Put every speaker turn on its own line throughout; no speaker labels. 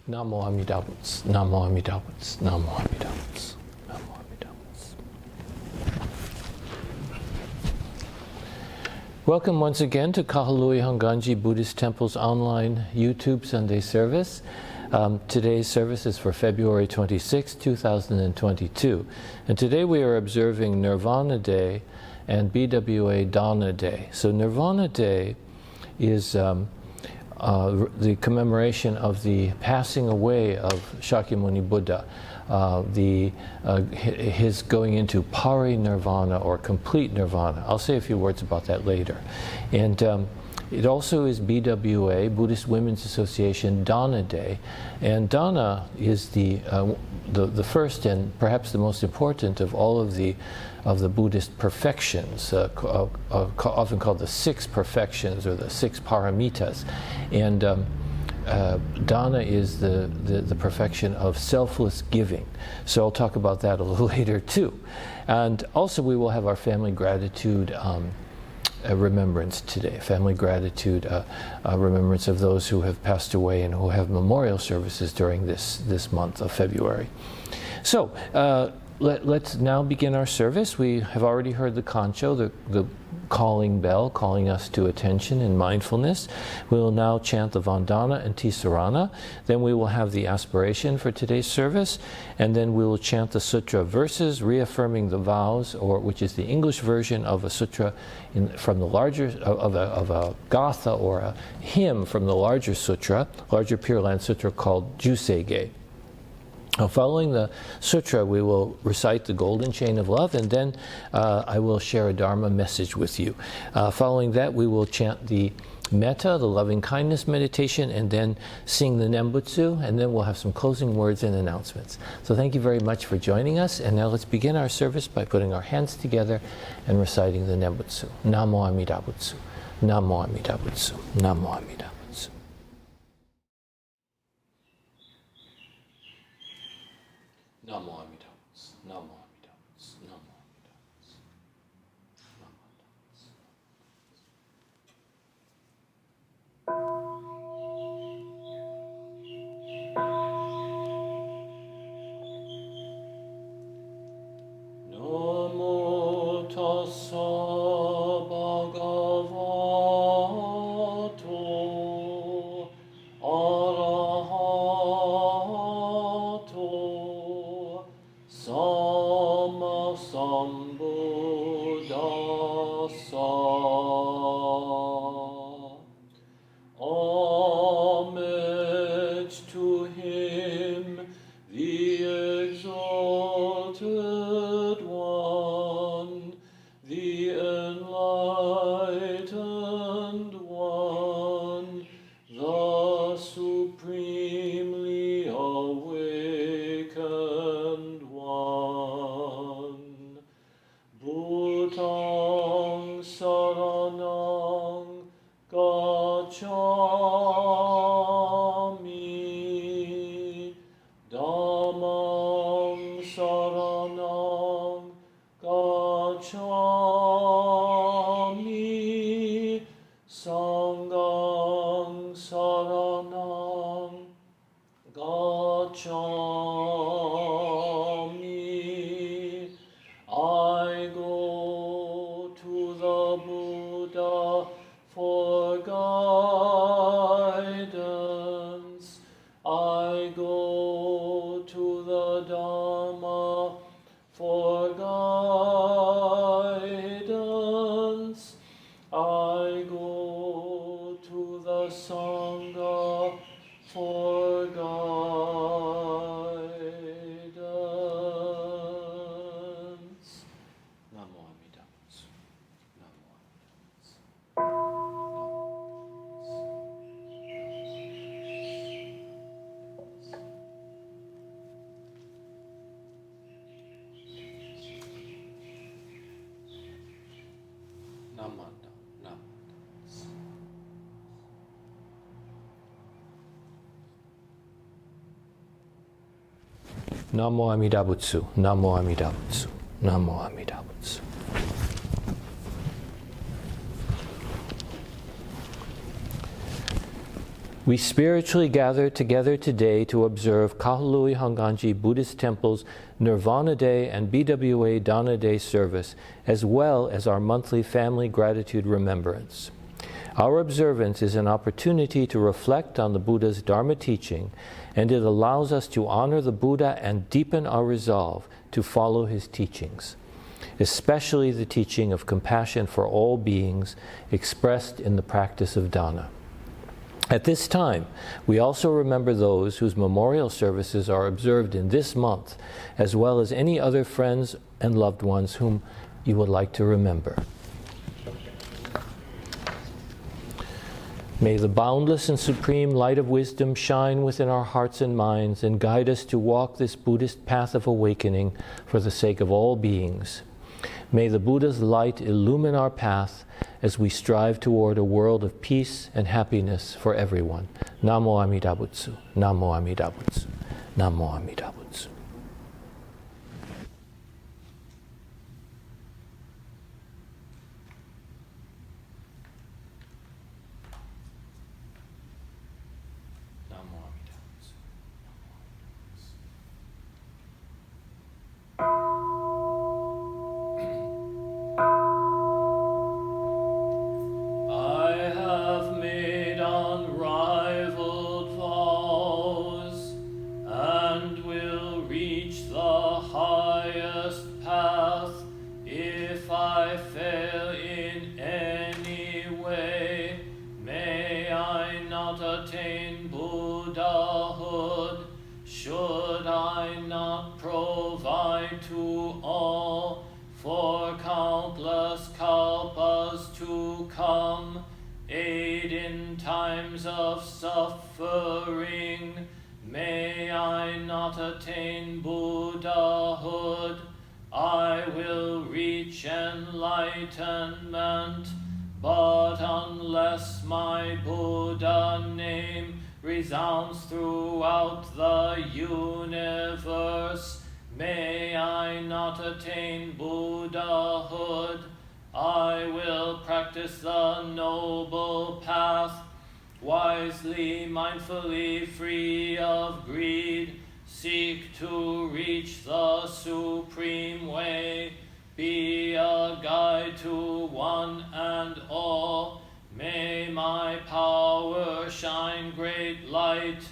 Namo Amida Butsu, Namo Amida Butsu, Namo Amida Butsu, Namo Amida Butsu. Welcome once again to Kahului Hongwanji Buddhist Temple's online YouTube Sunday service. Today's service is for February 26, 2022. And today we are observing Nirvana Day and BWA Dana Day. So Nirvana Day is the commemoration of the passing away of Shakyamuni Buddha, his going into pari-nirvana or complete nirvana. I'll say a few words about that later. And it also is BWA, Buddhist Women's Association, Dana Day. And Dana is the first and perhaps the most important of all of the Buddhist perfections, often called the six perfections or the six paramitas. And Dana is the perfection of selfless giving. So I'll talk about that a little later too. And also we will have our family gratitude remembrance today. Family gratitude, remembrance of those who have passed away and who have memorial services during this month of February. So let's now begin our service. We have already heard the Kansho, the calling bell, calling us to attention and mindfulness. We will now chant the Vandana and Tisarana. Then we will have the Aspiration for today's service, and then we will chant the Sutra verses, reaffirming the vows, which is the English version of a sutra from the larger of a gatha or a hymn from the larger Pure Land Sutra called Juseige. Now, following the sutra, we will recite the Golden Chain of Love, and then I will share a Dharma message with you. Following that, we will chant the Metta, the loving kindness meditation, and then sing the Nembutsu, and then we'll have some closing words and announcements. So thank you very much for joining us, and now let's begin our service by putting our hands together and reciting the Nembutsu. Namo Amida Butsu, Namo Amida Butsu, Namo Amida. Namo Amida Butsu, Namo Amida Butsu, Namo Amida Butsu, Namo Amida Butsu. Namo tassa bhagavato arahato Sama Sambuddhassa. Homage to him, the exalted one, the enlightened one, the supremely awakened one. Bhutang saranang gacchami, dhammang saranang gacchami, sanghang saranang gacchami. I go to the Buddha for guidance. I go to the Dharma for guidance. I go to the Sangha for guidance. Namo Amida Butsu. Namo Amida Butsu. Namanda, Namanda. Namo Amida Butsu, Namo Amida Butsu, Namo Amida Butsu. We spiritually gather together today to observe Kahului Hongwanji Buddhist Temple's Nirvana Day and BWA Dana Day service, as well as our monthly Family Gratitude Remembrance. Our observance is an opportunity to reflect on the Buddha's Dharma teaching, and it allows us to honor the Buddha and deepen our resolve to follow his teachings, especially the teaching of compassion for all beings expressed in the practice of Dana. At this time, we also remember those whose memorial services are observed in this month, as well as any other friends and loved ones whom you would like to remember. May the boundless and supreme light of wisdom shine within our hearts and minds and guide us to walk this Buddhist path of awakening for the sake of all beings. May the Buddha's light illumine our path as we strive toward a world of peace and happiness for everyone. Namo Amida Butsu, Namo Amida Butsu, Namo Amida Butsu.
Enlightenment, but unless my Buddha name resounds throughout the universe, may I not attain Buddhahood. I will practice the noble path, wisely, mindfully, free of greed, seek to reach the supreme way, be a guide to one and all. May my power shine great light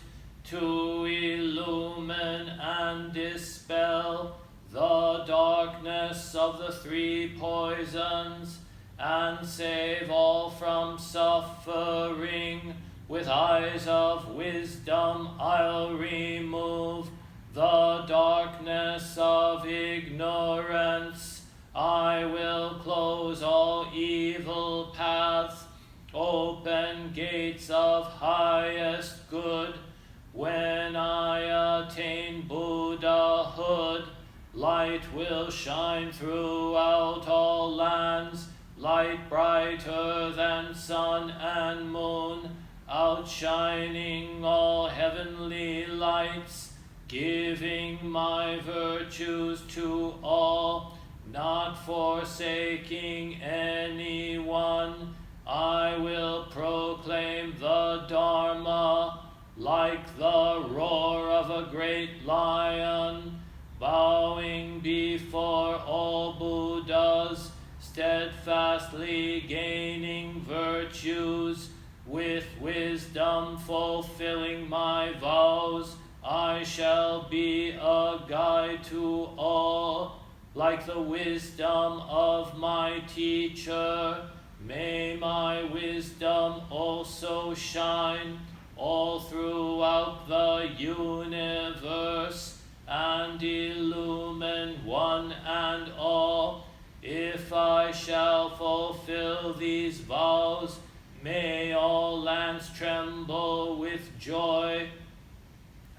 to illumine and dispel the darkness of the three poisons and save all from suffering. With eyes of wisdom I'll remove the darkness of ignorance. I will close all evil paths, open gates of highest good. When I attain Buddhahood, light will shine throughout all lands, light brighter than sun and moon, outshining all heavenly lights, giving my virtues to all, not forsaking anyone. I will proclaim the Dharma like the roar of a great lion, bowing before all Buddhas, steadfastly gaining virtues, with wisdom fulfilling my vows. I shall be a guide to all, like the wisdom of my teacher. May my wisdom also shine all throughout the universe and illumine one and all. If I shall fulfill these vows, may all lands tremble with joy.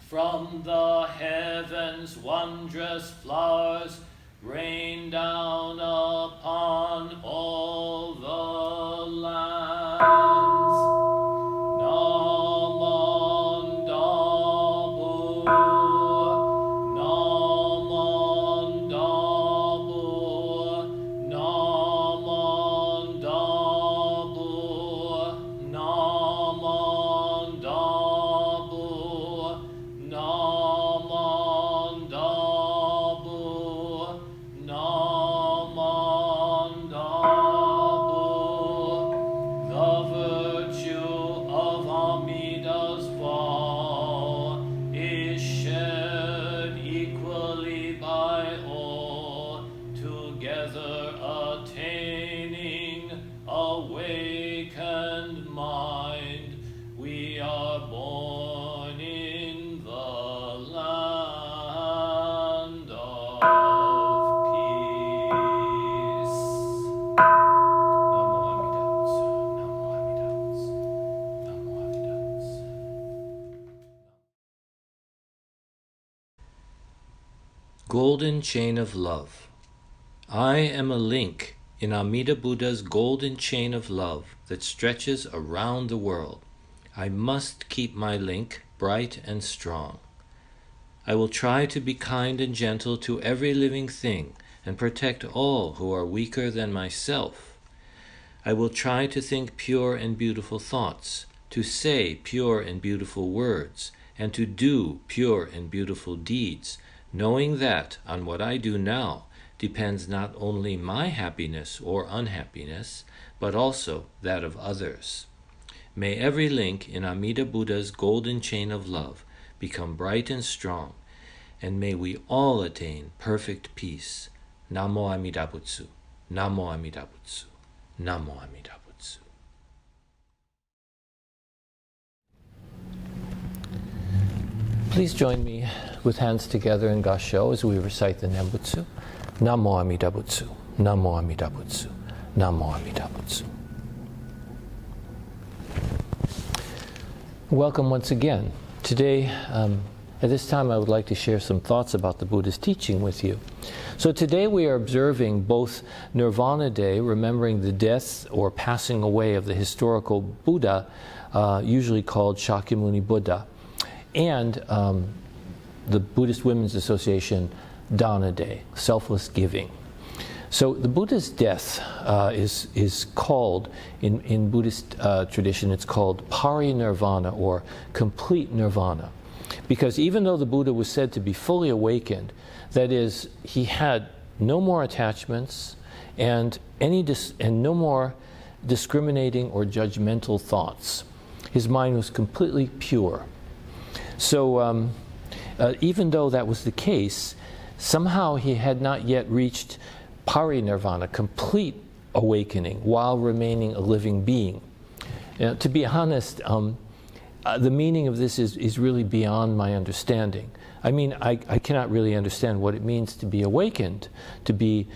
From the heavens wondrous flowers rain down upon all the lands. Namon Dabu, Namon Dabu, Namon Dabu, Namon Dabu.
golden chain of love. I am a link in Amida Buddha's golden chain of love that stretches around the world. I must keep my link bright and strong. I will try to be kind and gentle to every living thing and protect all who are weaker than myself. I will try to think pure and beautiful thoughts, to say pure and beautiful words, and to do pure and beautiful deeds, knowing that on what I do now depends not only my happiness or unhappiness, but also that of others. May every link in Amida Buddha's golden chain of love become bright and strong, and may we all attain perfect peace. Namo Amida Butsu, Namo Amida Butsu, Namo Amida Butsu. Please join me with hands together in Kansho as we recite the Nembutsu. Namo Amida Butsu, Namo Amida Butsu, Namo Amida Butsu. Welcome once again. Today, at this time, I would like to share some thoughts about the Buddha's teaching with you. So today we are observing both Nirvana Day, remembering the death or passing away of the historical Buddha, usually called Shakyamuni Buddha, and the Buddhist Women's Association Dana Day, selfless giving. So the Buddha's death is called, in Buddhist tradition, it's called parinirvana, or complete nirvana. Because even though the Buddha was said to be fully awakened, that is, he had no more attachments and no more discriminating or judgmental thoughts. His mind was completely pure. So even though that was the case, somehow he had not yet reached parinirvana, complete awakening, while remaining a living being. To be honest, the meaning of this is really beyond my understanding. I mean, I cannot really understand what it means to be awakened, to be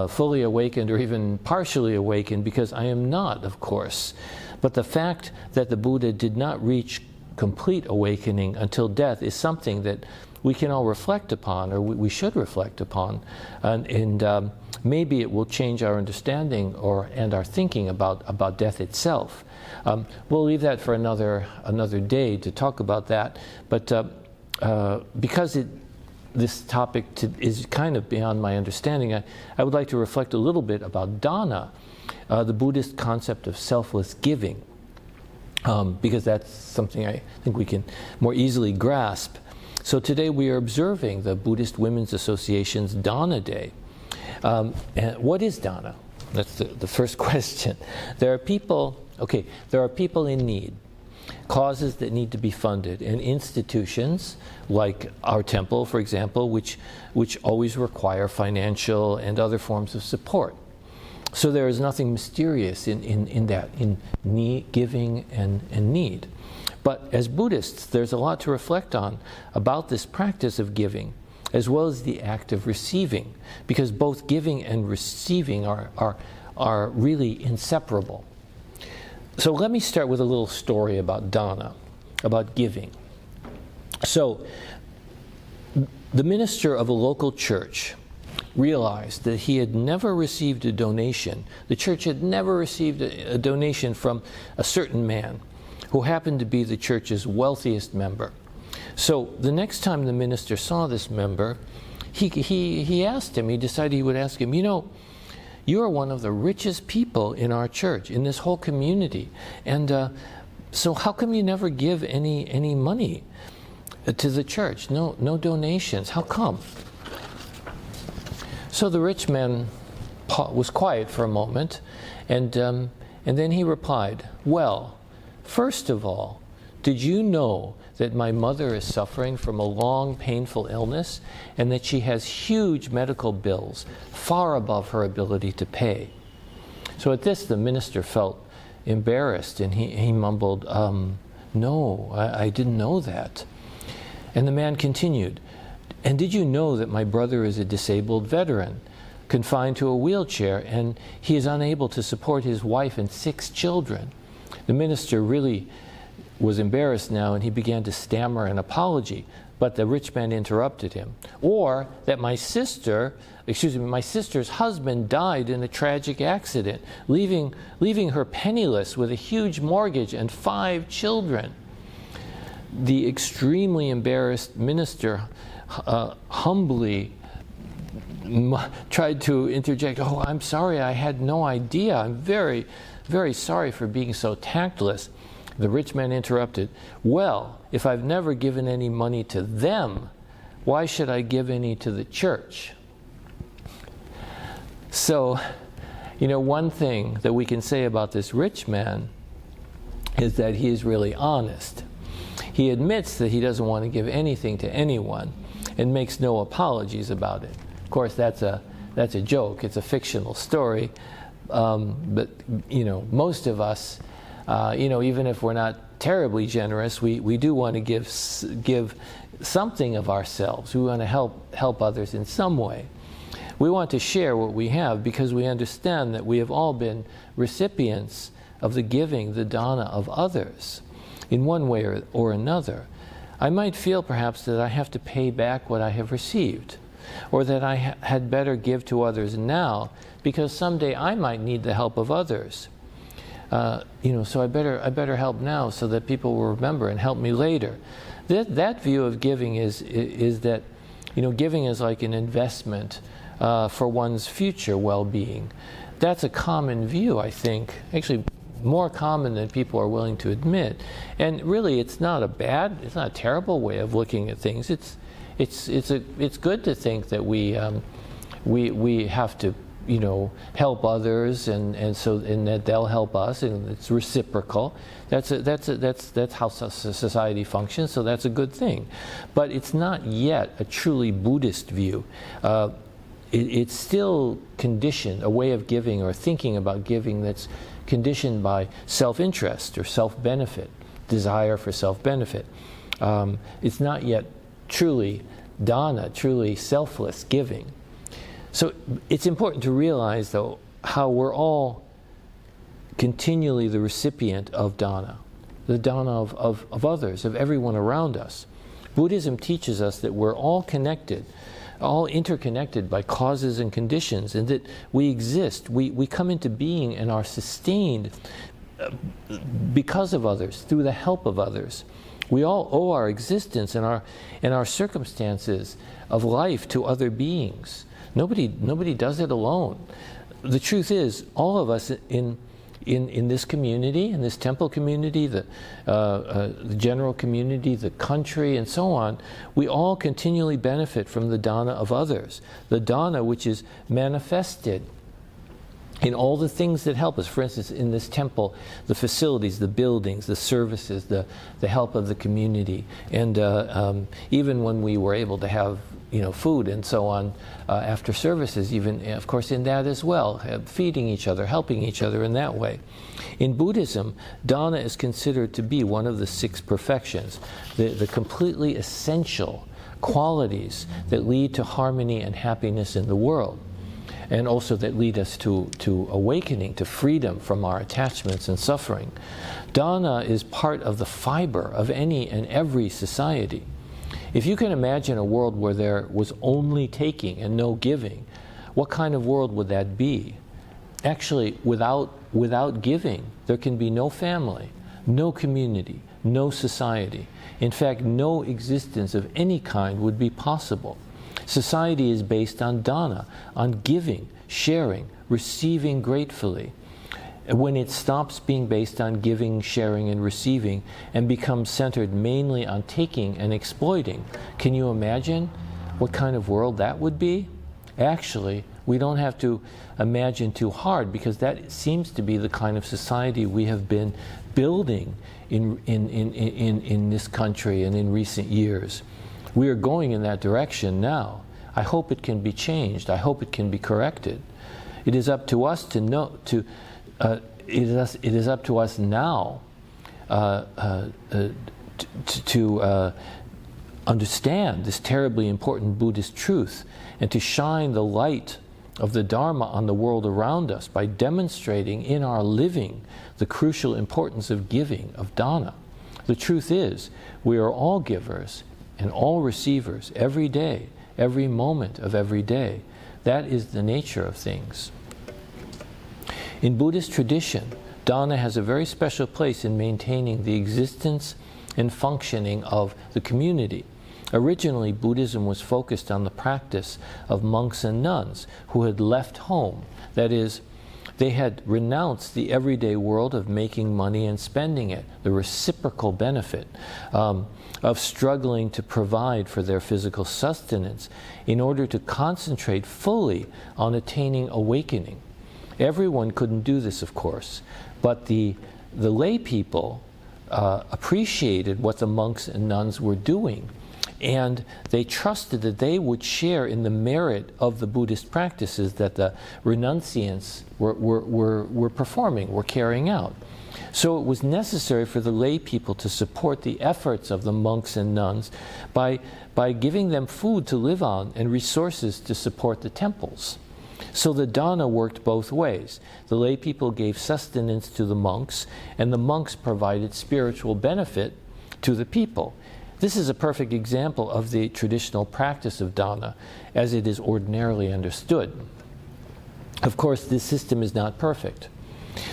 fully awakened or even partially awakened, because I am not, of course. But the fact that the Buddha did not reach complete awakening until death is something that we can all reflect upon, or we should reflect upon, and maybe it will change our understanding and our thinking about death itself. We'll leave that for another day to talk about that. But because this topic is kind of beyond my understanding, I would like to reflect a little bit about dana, the Buddhist concept of selfless giving, because that's something I think we can more easily grasp. So today we are observing the Buddhist Women's Association's Dana Day. And what is dana? That's the first question. There are people in need, causes that need to be funded, and institutions like our temple, for example, which always require financial and other forms of support. So there is nothing mysterious in that, in giving and need. But as Buddhists, there's a lot to reflect on about this practice of giving, as well as the act of receiving, because both giving and receiving are really inseparable. So let me start with a little story about dana, about giving. So the minister of a local church realized that he had never received a donation. The church had never received a donation from a certain man who happened to be the church's wealthiest member. So the next time the minister saw this member, he asked him, he decided he would ask him, you are one of the richest people in our church, in this whole community. And so how come you never give any money to the church? No donations. How come? So the rich man was quiet for a moment, and then he replied, well, first of all, did you know that my mother is suffering from a long, painful illness, and that she has huge medical bills far above her ability to pay? So at this, the minister felt embarrassed, and he mumbled, no, I didn't know that. And the man continued, and did you know that my brother is a disabled veteran, confined to a wheelchair, and he is unable to support his wife and 6 children? The minister really was embarrassed now, and he began to stammer an apology. but the rich man interrupted him. Or that my sister's husband died in a tragic accident, leaving her penniless with a huge mortgage and 5 children. The extremely embarrassed minister humbly tried to interject, "Oh, I'm sorry, I had no idea. I'm very, very sorry for being so tactless." The rich man interrupted, "Well, if I've never given any money to them, why should I give any to the church?" So, one thing that we can say about this rich man is that he is really honest. He admits that he doesn't want to give anything to anyone and makes no apologies about it. Of course, that's a joke. It's a fictional story. But most of us, even if we're not terribly generous, we do want to give something of ourselves. We want to help others in some way. We want to share what we have because we understand that we have all been recipients of the giving, the dana of others, in one way or another. I might feel perhaps that I have to pay back what I have received, or that I had better give to others now because someday I might need the help of others. So I better help now so that people will remember and help me later. That view of giving is that giving is like an investment for one's future well-being. That's a common view, I think. Actually, more common than people are willing to admit. And really, it's not a terrible way of looking at things. It's good to think that we have to help others and that they'll help us, and it's reciprocal. That's how society functions. So that's a good thing. But it's not yet a truly Buddhist view. It's still conditioned, a way of giving or thinking about giving that's conditioned by self-interest or self-benefit, desire for self-benefit. It's not yet truly dana, truly selfless giving. So it's important to realize, though, how we're all continually the recipient of dana, the dana of others, of everyone around us. Buddhism teaches us that we're all connected, all interconnected by causes and conditions, and that we exist, we come into being and are sustained because of others, through the help of others. We all owe our existence and our circumstances of life to other beings. Nobody does it alone. The truth is, all of us in this community, in this temple community, the general community, the country, and so on, we all continually benefit from the dana of others. The dana which is manifested in all the things that help us. For instance, in this temple, the facilities, the buildings, the services, the help of the community, and even when we were able to have food and so on after services, even of course in that as well, feeding each other, helping each other in that way. In Buddhism, dana is considered to be one of the 6 perfections, the completely essential qualities that lead to harmony and happiness in the world, and also that lead us to awakening, to freedom from our attachments and suffering. Dana is part of the fiber of any and every society. If you can imagine a world where there was only taking and no giving, what kind of world would that be? Actually, without giving, there can be no family, no community, no society. In fact, no existence of any kind would be possible. Society is based on dana, on giving, sharing, receiving gratefully. When it stops being based on giving, sharing, and receiving and becomes centered mainly on taking and exploiting, can you imagine what kind of world that would be? Actually, we don't have to imagine too hard, because that seems to be the kind of society we have been building in this country and in recent years. We are going in that direction now. I hope it can be changed. I hope it can be corrected. It is up to us to know, it is up to us now to understand this terribly important Buddhist truth, and to shine the light of the Dharma on the world around us by demonstrating in our living the crucial importance of giving, of dana. The truth is, we are all givers, and all receivers every day, every moment of every day. That is the nature of things. In Buddhist tradition, dana has a very special place in maintaining the existence and functioning of the community. Originally, Buddhism was focused on the practice of monks and nuns who had left home. That is, they had renounced the everyday world of making money and spending it, the reciprocal benefit of struggling to provide for their physical sustenance in order to concentrate fully on attaining awakening. Everyone couldn't do this, of course, but the lay people appreciated what the monks and nuns were doing, and they trusted that they would share in the merit of the Buddhist practices that the renunciants were performing, were carrying out. So it was necessary for the lay people to support the efforts of the monks and nuns by giving them food to live on and resources to support the temples. So the dana worked both ways. The lay people gave sustenance to the monks, and the monks provided spiritual benefit to the people. This is a perfect example of the traditional practice of dana as it is ordinarily understood. Of course, this system is not perfect.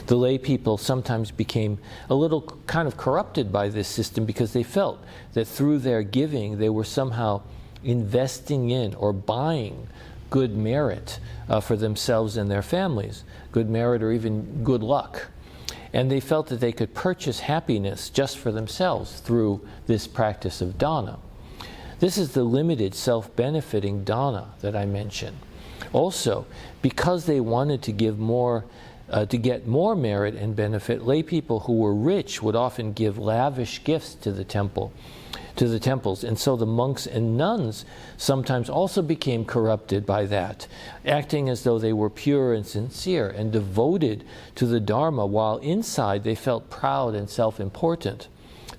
The lay people sometimes became a little kind of corrupted by this system because they felt that through their giving they were somehow investing in or buying good merit for themselves and their families, good merit or even good luck. And they felt that they could purchase happiness just for themselves through this practice of dana. This is the limited self-benefiting dana that I mentioned. Also, because they wanted to give more, to get more merit and benefit, lay people who were rich would often give lavish gifts to the temples. And so the monks and nuns sometimes also became corrupted by that, acting as though they were pure and sincere and devoted to the Dharma, while inside they felt proud and self-important.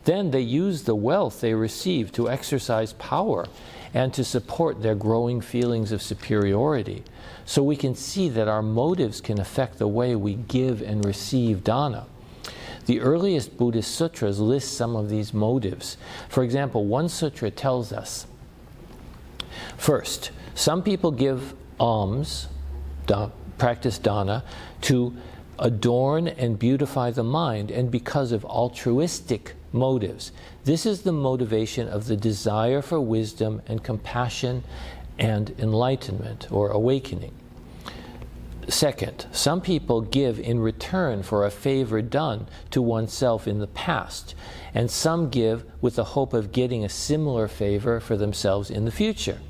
Then they used the wealth they received to exercise power and to support their growing feelings of superiority. So we can see that our motives can affect the way we give and receive dana. The earliest Buddhist sutras list some of these motives. For example, one sutra tells us, first, some people give alms, practice dana, to adorn and beautify the mind, and because of altruistic motives. This is the motivation of the desire for wisdom and compassion and enlightenment or awakening. Second, some people give in return for a favor done to oneself in the past, and some give with the hope of getting a similar favor for themselves in the future,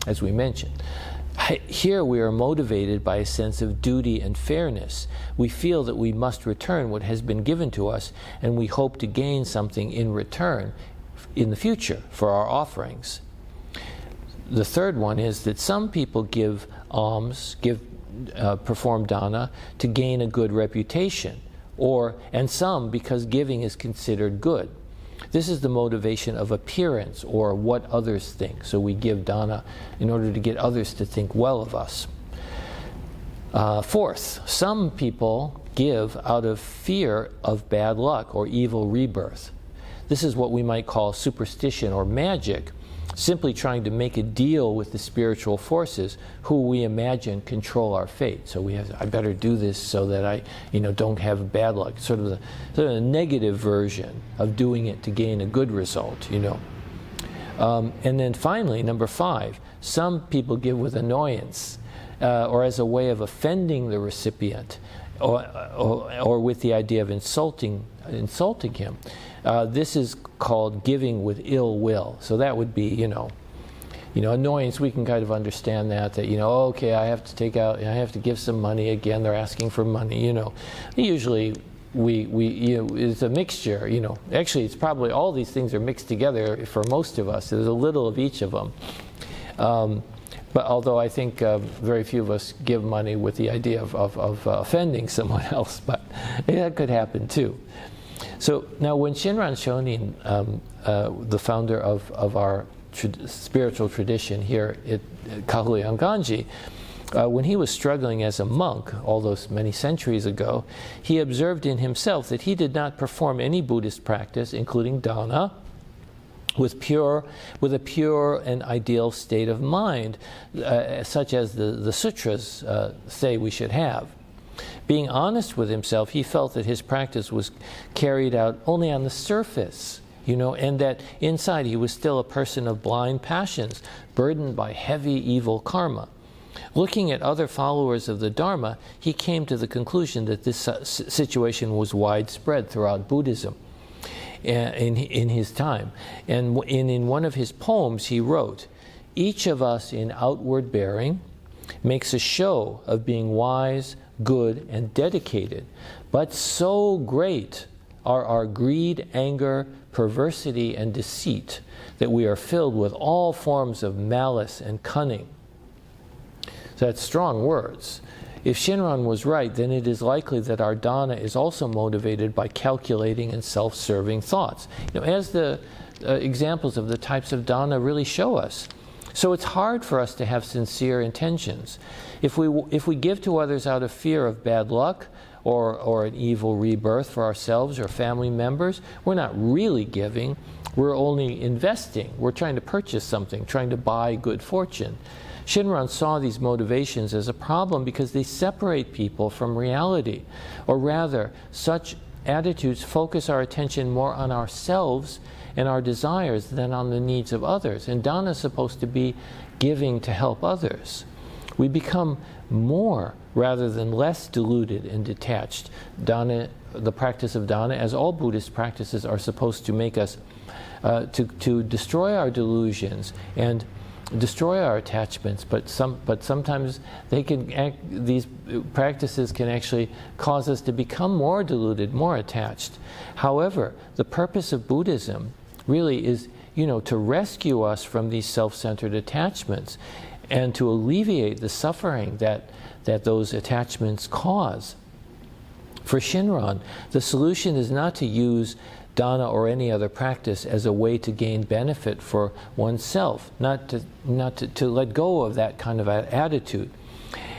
as we mentioned. Here we are motivated by a sense of duty and fairness. We feel that we must return what has been given to us, and we hope to gain something in return in the future for our offerings. The third one is that some people give alms, perform dana to gain a good reputation, and some because giving is considered good. This is the motivation of appearance or what others think. So we give dana in order to get others to think well of us. Fourth, some people give out of fear of bad luck or evil rebirth. This is what we might call superstition or magic, simply trying to make a deal with the spiritual forces who we imagine control our fate. So I better do this so that I don't have bad luck. Sort of a negative version of doing it to gain a good result, And then finally, number 5, some people give with annoyance or as a way of offending the recipient or with the idea of insulting him. This is called giving with ill will. So that would be, annoyance. We can kind of understand that okay, I have to give some money again. They're asking for money. Usually it's a mixture. Actually, it's probably all these things are mixed together for most of us. There's a little of each of them. But although I think very few of us give money with the idea of offending someone else, but that could happen too. So now when Shinran Shonin, the founder of our spiritual tradition here at Kahului Hongwanji, when he was struggling as a monk all those many centuries ago, he observed in himself that he did not perform any Buddhist practice, including dana, with a pure and ideal state of mind, such as the sutras say we should have. Being honest with himself, he felt that his practice was carried out only on the surface, and that inside he was still a person of blind passions, burdened by heavy evil karma. Looking at other followers of the Dharma, he came to the conclusion that this situation was widespread throughout Buddhism in his time. And in one of his poems he wrote, "Each of us in outward bearing makes a show of being wise, good, and dedicated, but so great are our greed, anger, perversity, and deceit that we are filled with all forms of malice and cunning." So that's strong words. If Shinran was right, then it is likely that our dana is also motivated by calculating and self-serving thoughts, as the examples of the types of dana really show us. So it's hard for us to have sincere intentions. If we give to others out of fear of bad luck or an evil rebirth for ourselves or family members, we're not really giving, we're only investing. We're trying to purchase something, trying to buy good fortune. Shinran saw these motivations as a problem because they separate people from reality. Or rather, such attitudes focus our attention more on ourselves and our desires than on the needs of others. And dana is supposed to be giving to help others. We become more rather than less deluded and detached. Dana, the practice of dana, as all Buddhist practices, are supposed to make us to destroy our delusions and destroy our attachments, but sometimes these practices can actually cause us to become more deluded, more attached. However, the purpose of Buddhism really is, to rescue us from these self-centered attachments and to alleviate the suffering that those attachments cause. For Shinran, the solution is not to use dana or any other practice as a way to gain benefit for oneself, not to let go of that kind of attitude,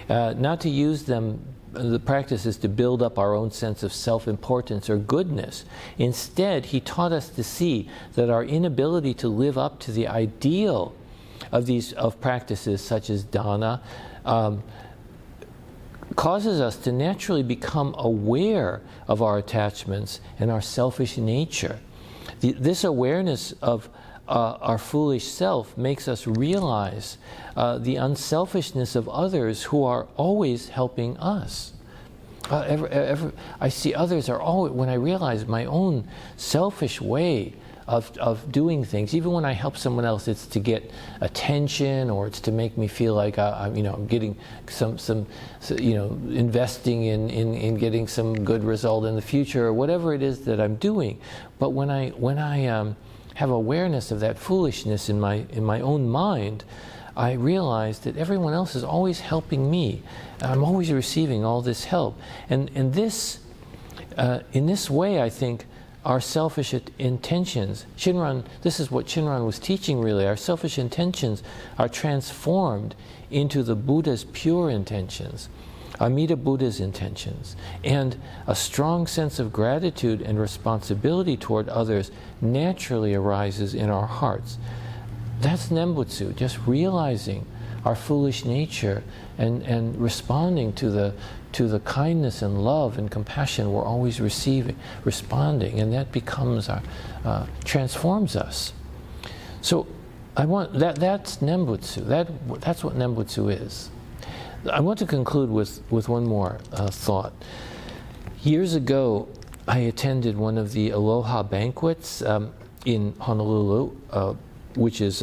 not to use the practices to build up our own sense of self-importance or goodness. Instead, he taught us to see that our inability to live up to the ideal of practices such as dana causes us to naturally become aware of our attachments and our selfish nature. This awareness of our foolish self makes us realize the unselfishness of others who are always helping us. I see others are always, when I realize my own selfish way of doing things, even when I help someone else, it's to get attention or it's to make me feel like I'm getting some investing in getting some good result in the future or whatever it is that I'm doing. But when I have awareness of that foolishness in my own mind, I realize that everyone else is always helping me. I'm always receiving all this help, and this in this way, I think, our selfish intentions, this is what Shinran was teaching really, our selfish intentions are transformed into the Buddha's pure intentions, Amida Buddha's intentions, and a strong sense of gratitude and responsibility toward others naturally arises in our hearts. That's Nembutsu, just realizing our foolish nature and responding to the kindness and love and compassion we're always responding, and that becomes transforms us. So that's Nembutsu. That's what Nembutsu is. I want to conclude with one more thought. Years ago, I attended one of the Aloha banquets in Honolulu, which is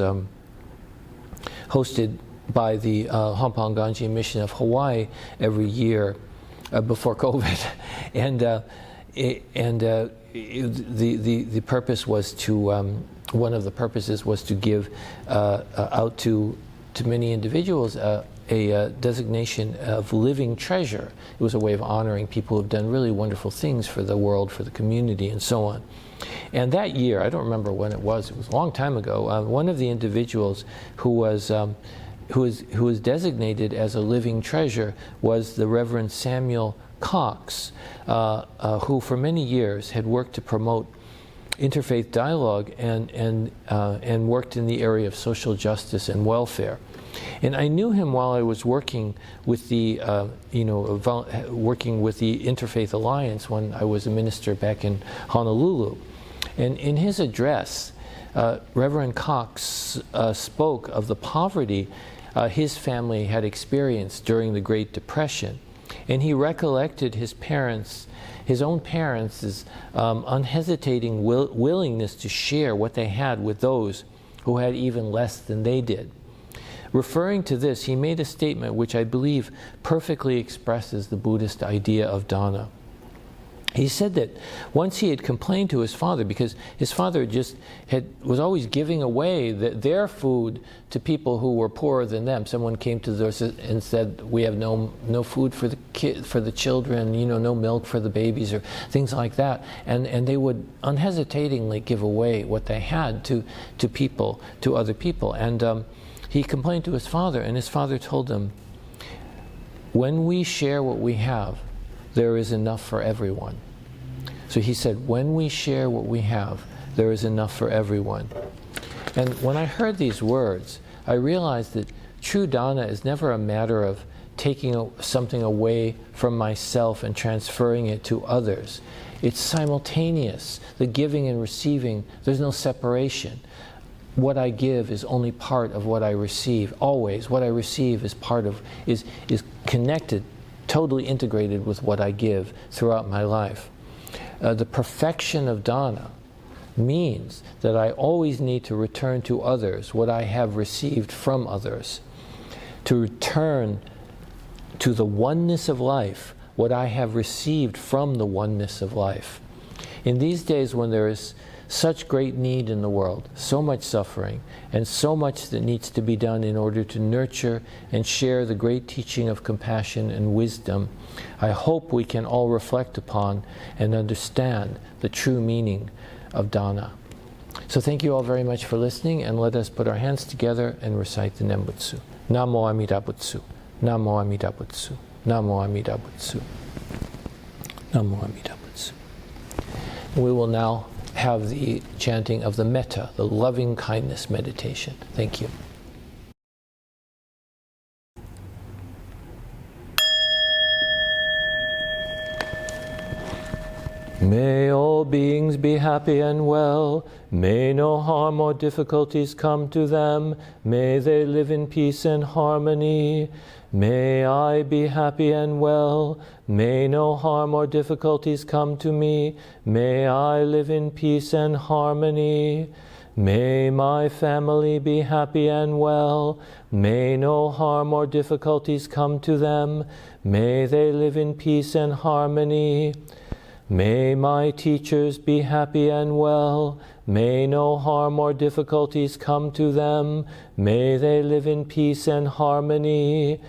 hosted by the Hongwanji Mission of Hawaii every year before COVID, and the purpose was to one of the purposes was to give out to many individuals a designation of living treasure. It was a way of honoring people who have done really wonderful things for the world, for the community, and so on. And that year, I don't remember when it was a long time ago, one of the individuals who was designated as a living treasure was the Reverend Samuel Cox, who for many years had worked to promote interfaith dialogue and worked in the area of social justice and welfare. And I knew him while I was working with the, working with the Interfaith Alliance when I was a minister back in Honolulu. And in his address, Reverend Cox spoke of the poverty his family had experienced during the Great Depression. And he recollected his parents, his own parents' unhesitating willingness to share what they had with those who had even less than they did. Referring to this, he made a statement which I believe perfectly expresses the Buddhist idea of dana. He said that once he had complained to his father, because his father was always giving away their food to people who were poorer than them. Someone came to us and said, "We have no food for the children, no milk for the babies," or things like that. And they would unhesitatingly give away what they had to people, to other people. And he complained to his father, and his father told him, "When we share what we have, there is enough for everyone." So he said, when we share what we have, there is enough for everyone. And when I heard these words, I realized that true dana is never a matter of taking something away from myself and transferring it to others. It's simultaneous, the giving and receiving. There's no separation. What I give is only part of what I receive. Always, what I receive is is connected, totally integrated with what I give throughout my life. The perfection of dana means that I always need to return to others what I have received from others, to return to the oneness of life what I have received from the oneness of life. In these days when there is such great need in the world, so much suffering, and so much that needs to be done in order to nurture and share the great teaching of compassion and wisdom, I hope we can all reflect upon and understand the true meaning of dana. So thank you all very much for listening, and let us put our hands together and recite the Nembutsu. Namo Amida Butsu. Namo Amida Butsu. Namo Amida Butsu. Namo Amida Butsu. We will now have the chanting of the Metta, the loving kindness meditation. Thank you. May all beings be happy and well. May no harm or difficulties come to them. May they live in peace and harmony. May I be happy and well. May no harm or difficulties come to me. May I live in peace and harmony. May my family be happy and well. May no harm or difficulties come to them. May they live in peace and harmony. May my teachers be happy and well. May no harm or difficulties come to them. May they live in peace and harmony.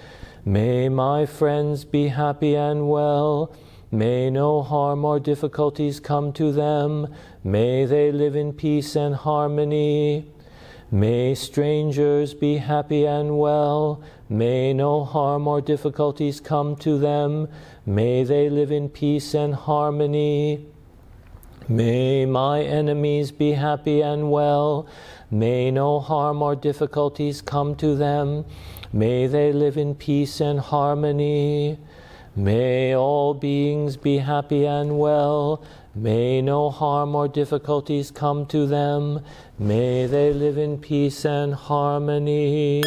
May my friends be happy and well. May no harm or difficulties come to them. May they live in peace and harmony. May strangers be happy and well. May no harm or difficulties come to them. May they live in peace and harmony. May my enemies be happy and well. May no harm or difficulties come to them. May they live in peace and harmony. May all beings be happy and well. May no harm or difficulties come to them. May they live in peace and harmony.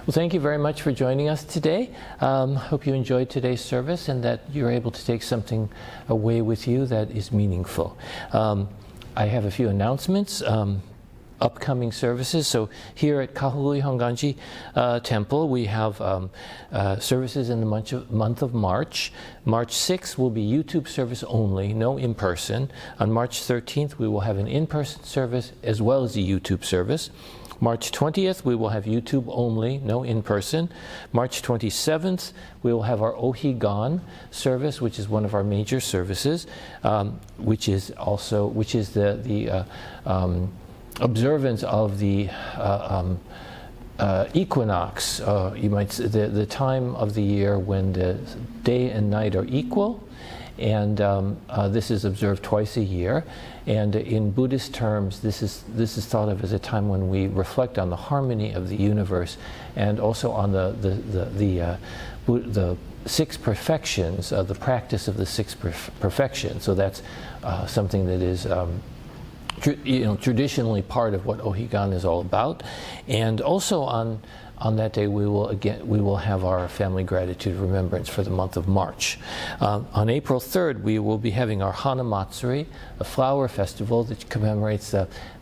Well, thank you very much for joining us today. Hope you enjoyed today's service and that you're able to take something away with you that is meaningful. I have a few announcements. Upcoming services. So here at Kahului Hongwanji Temple, we have services in the month of March. March 6th will be YouTube service only, no in-person. On March 13th, we will have an in-person service as well as a YouTube service. March 20th, we will have YouTube only, no in-person. March 27th, we will have our Ohigan service, which is one of our major services, which is the observance of the equinox, you might say, the time of the year when the day and night are equal, and this is observed twice a year. And in Buddhist terms, this is thought of as a time when we reflect on the harmony of the universe, and also on the six perfections, the practice of the six perfections. So that's something that is traditionally part of what Ohigan is all about. And also on that day we will have our family gratitude remembrance for the month of March. On April 3rd we will be having our Hana Matsuri, a flower festival that commemorates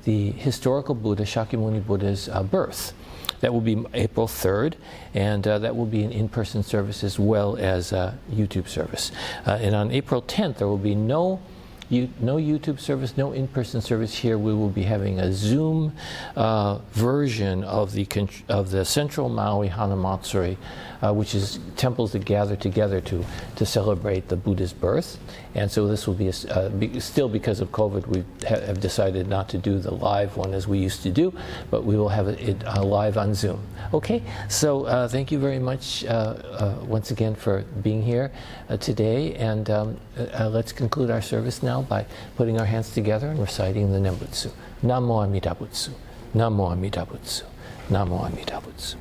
the historical Buddha, Shakyamuni Buddha's birth. That will be April 3rd, and that will be an in-person service as well as a YouTube service. And on April 10th there will be no YouTube service, no in-person service here. We will be having a Zoom version of the Central Maui Hana Matsuri, which is temples that gather together to celebrate the Buddha's birth. And so this will be still, because of COVID, we have decided not to do the live one as we used to do, but we will have it live on Zoom. Okay, so thank you very much once again for being here today, and let's conclude our service now by putting our hands together and reciting the Nembutsu. Namo Amida Butsu. Namo Amida Butsu. Namo Amida Butsu.